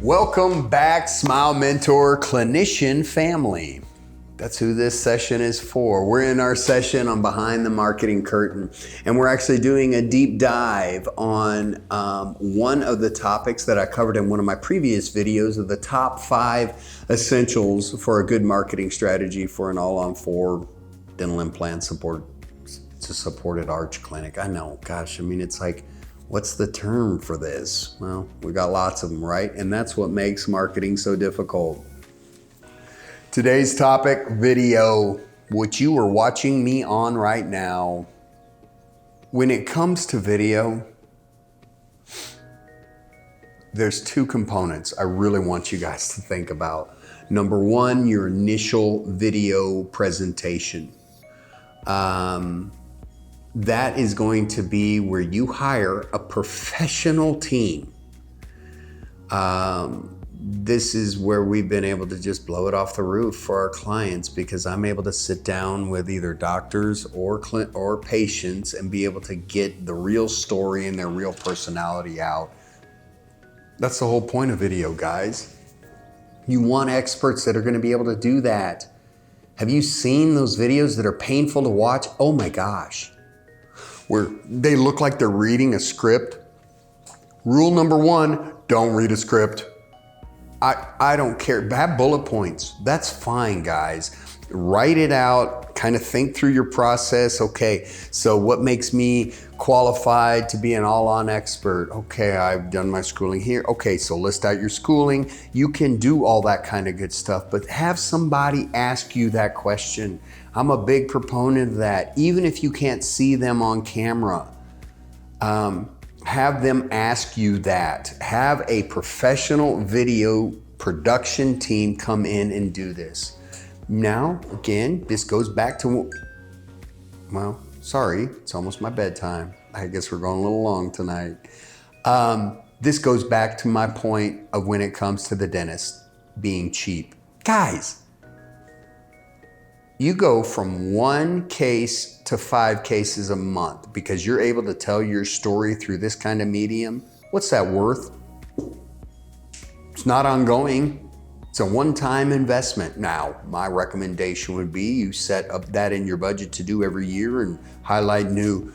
Welcome back, Smile Mentor clinician family. That's who this session is for. We're in our session on Behind the Marketing Curtain, and we're actually doing a deep dive on one of the topics that I covered in one of my previous videos of the top 5 essentials for a good marketing strategy for an ALL-ON-4 dental implant supported arch clinic. I know, gosh, I mean, it's like, what's the term for this? Well, we got lots of them, right? And that's what makes marketing so difficult. Today's topic, video, which you are watching me on right now. When it comes to video, there's 2 components I really want you guys to think about. Number 1, your initial video presentation. That is going to be where you hire a professional team. This is where we've been able to just blow it off the roof for our clients, because I'm able to sit down with either doctors or patients and be able to get the real story and their real personality out. That's the whole point of video, guys. You want experts that are going to be able to do that. Have you seen those videos that are painful to watch? Oh my gosh. Where they look like they're reading a script. Rule number 1, don't read a script. I don't care. Have bullet points. That's fine, guys. Write it out, kind of think through your process. Okay, so what makes me qualified to be an all-on expert? Okay, I've done my schooling here. Okay, so list out your schooling. You can do all that kind of good stuff, but have somebody ask you that question. I'm a big proponent of that. Even if you can't see them on camera, have them ask you that. Have a professional video production team come in and do this. Now, again, this goes back to, well, sorry, it's almost my bedtime. I guess we're going a little long tonight. This goes back to my point of when it comes to the dentist being cheap. Guys, you go from 1 case to 5 cases a month because you're able to tell your story through this kind of medium. What's that worth? It's not ongoing. It's a one-time investment. Now, my recommendation would be you set up that in your budget to do every year and highlight new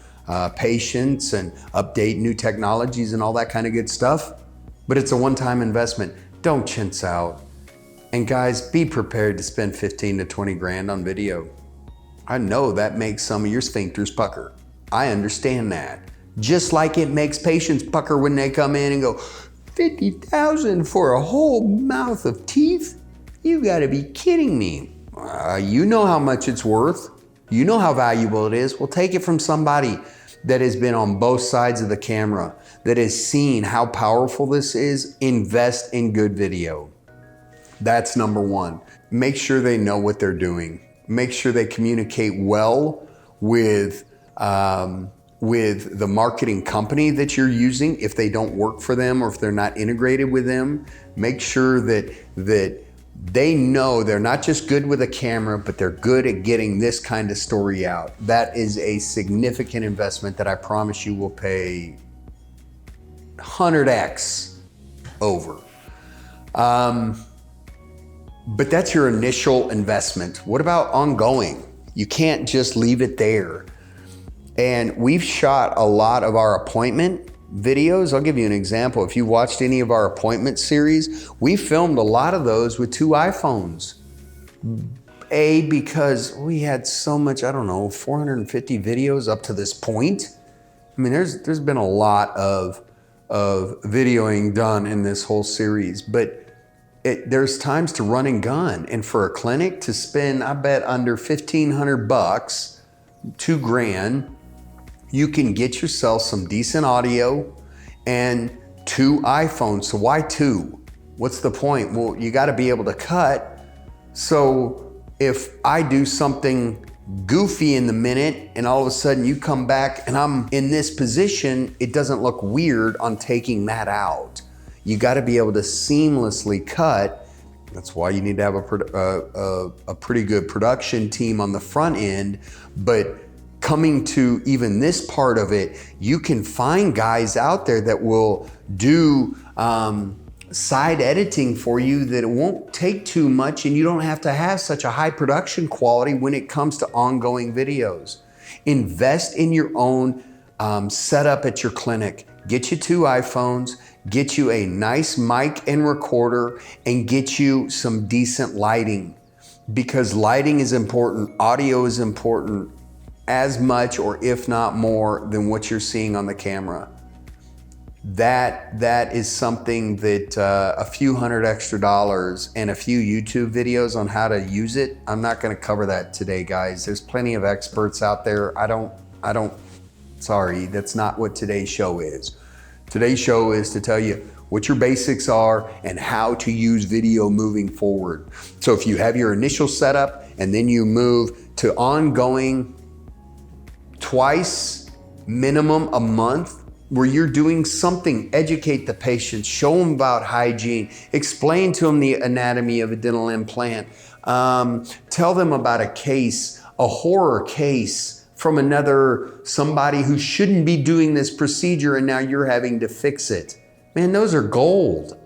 patients and update new technologies and all that kind of good stuff. But it's a one-time investment. Don't chintz out. And guys, be prepared to spend 15 to 20 grand on video. I know that makes some of your sphincters pucker. I understand that. Just like it makes patients pucker when they come in and go, 50,000 for a whole mouth of teeth? You gotta be kidding me. You know how much it's worth. You know how valuable it is. Well, take it from somebody that has been on both sides of the camera, that has seen how powerful this is. Invest in good video. That's number 1. Make sure they know what they're doing. Make sure they communicate well with the marketing company that you're using if they don't work for them or if they're not integrated with them. Make sure that they know they're not just good with a camera, but they're good at getting this kind of story out. That is a significant investment that I promise you will pay 100x over. But that's your initial investment. What about ongoing? You can't just leave it there. And we've shot a lot of our appointment videos. I'll give you an example. If you watched any of our appointment series, we filmed a lot of those with 2 iPhones. Because we had so much, 450 videos up to this point. I mean, there's been a lot of videoing done in this whole series, but there's times to run and gun. And for a clinic to spend, I bet, under $1,500, $2 grand, you can get yourself some decent audio and 2 iPhones. So why 2? What's the point? Well, you got to be able to cut. So if I do something goofy in the minute and all of a sudden you come back and I'm in this position, it doesn't look weird on taking that out. You got to be able to seamlessly cut. That's why you need to have a pretty good production team on the front end. But coming to even this part of it, you can find guys out there that will do side editing for you that it won't take too much and you don't have to have such a high production quality when it comes to ongoing videos. Invest in your own setup at your clinic. Get you 2 iPhones, get you a nice mic and recorder, and get you some decent lighting, because lighting is important, audio is important as much or if not more than what you're seeing on the camera. That is something that a few $100 extra and a few YouTube videos on how to use it. I'm not going to cover that today, guys. There's plenty of experts out there. Sorry, that's not what today's show is. Today's show is to tell you what your basics are and how to use video moving forward. So if you have your initial setup and then you move to ongoing twice minimum a month, where you're doing something, educate the patients, show them about hygiene, explain to them the anatomy of a dental implant, tell them about a case, a horror case from somebody who shouldn't be doing this procedure and now you're having to fix it. Man, those are gold.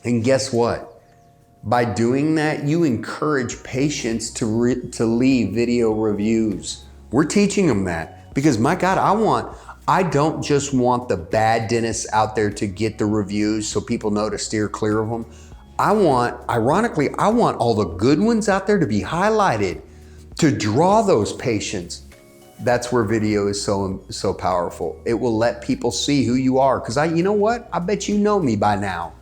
And guess what? By doing that, you encourage patients to leave video reviews. We're teaching them that because, my God, I don't just want the bad dentists out there to get the reviews so people know to steer clear of them. Ironically, I want all the good ones out there to be highlighted, to draw those patients. That's where video is so powerful. It will let people see who you are. Because you know what? I bet you know me by now.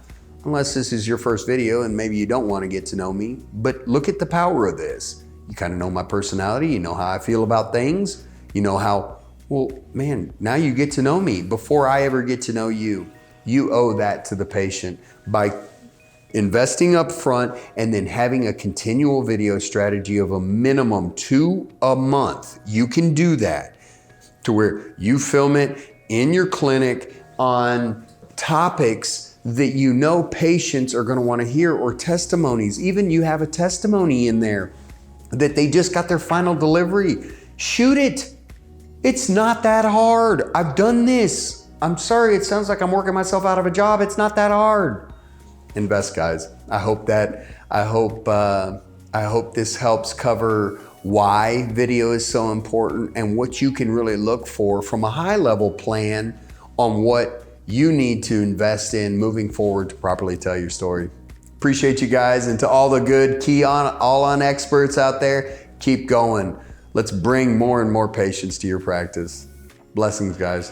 Unless this is your first video and maybe you don't want to get to know me. But look at the power of this. You kind of know my personality. You know how I feel about things. You know how, well, man, now you get to know me before I ever get to know you. You owe that to the patient by investing up front and then having a continual video strategy of a minimum 2 a month. You can do that to where you film it in your clinic on topics that you know patients are going to want to hear, or testimonies. Even you have a testimony in there that they just got their final delivery. Shoot it. It's not that hard. I've done this. I'm sorry, it sounds like I'm working myself out of a job. It's not that hard. Invest, guys. I hope this helps cover why video is so important and what you can really look for from a high level plan on what you need to invest in moving forward to properly tell your story. Appreciate you guys, and to all the good ALL-ON experts out there, keep going. Let's bring more and more patients to your practice. Blessings, guys.